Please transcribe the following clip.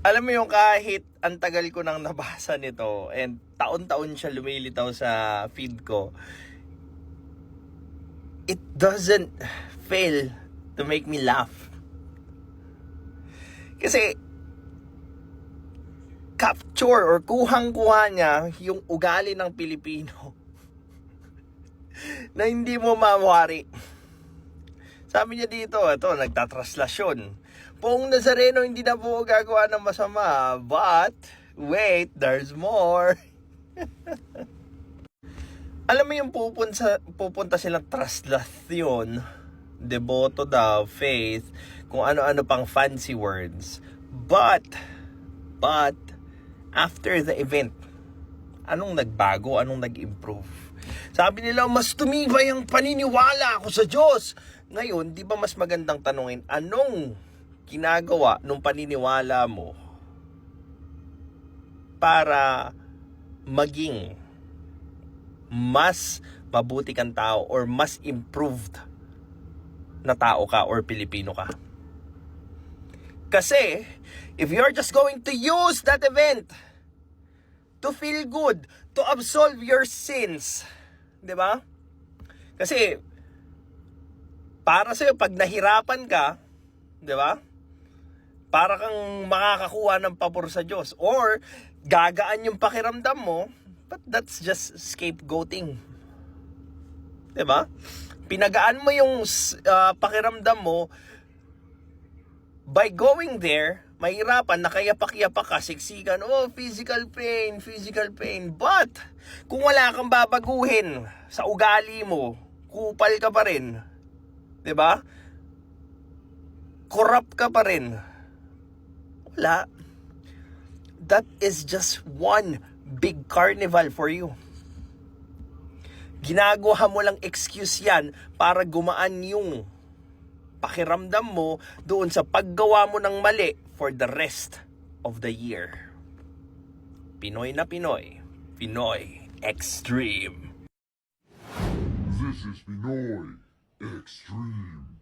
Alam mo yung kahit ang tagal ko nang nabasa nito and taon-taon siya lumilitaw sa feed ko, it doesn't fail to make me laugh. Kasi capture or kuhang-kuha niya yung ugali ng Pilipino na hindi mo mawari. Sabi niya dito, ito, nagtatraslasyon. Poong Nazareno hindi na po gagawa ng masama. But, wait, there's more. Alam mo yung pupunta silang traslasyon, deboto daw, faith, kung ano-ano pang fancy words. But, after the event, anong nagbago? Anong nag-improve? Sabi nila, mas tumibay ang paniniwala ko sa Diyos. Ngayon, di ba mas magandang tanungin, anong ginagawa nung paniniwala mo para maging mas mabuti kang tao or mas improved na tao ka or Pilipino ka? Kasi, if you're just going to use that event to feel good, to absolve your sins, di ba? Kasi, para sa'yo, pag nahirapan ka, di ba? Para kang makakakuha ng pabor sa Diyos. Or, gagaan yung pakiramdam mo, but that's just scapegoating. Di ba? Pinagaan mo yung pakiramdam mo, by going there, mahirapan, nakayapak-yapak ka, siksikan, physical pain. But, kung wala kang babaguhin sa ugali mo, kupal ka pa rin. Diba? Corrupt ka pa rin. Wala. That is just one big carnival for you. Ginagawa mo lang excuse yan para gumaan yung pakiramdam mo doon sa paggawa mo ng mali for the rest of the year. Pinoy na Pinoy. Pinoy Extreme. This is Pinoy Extreme.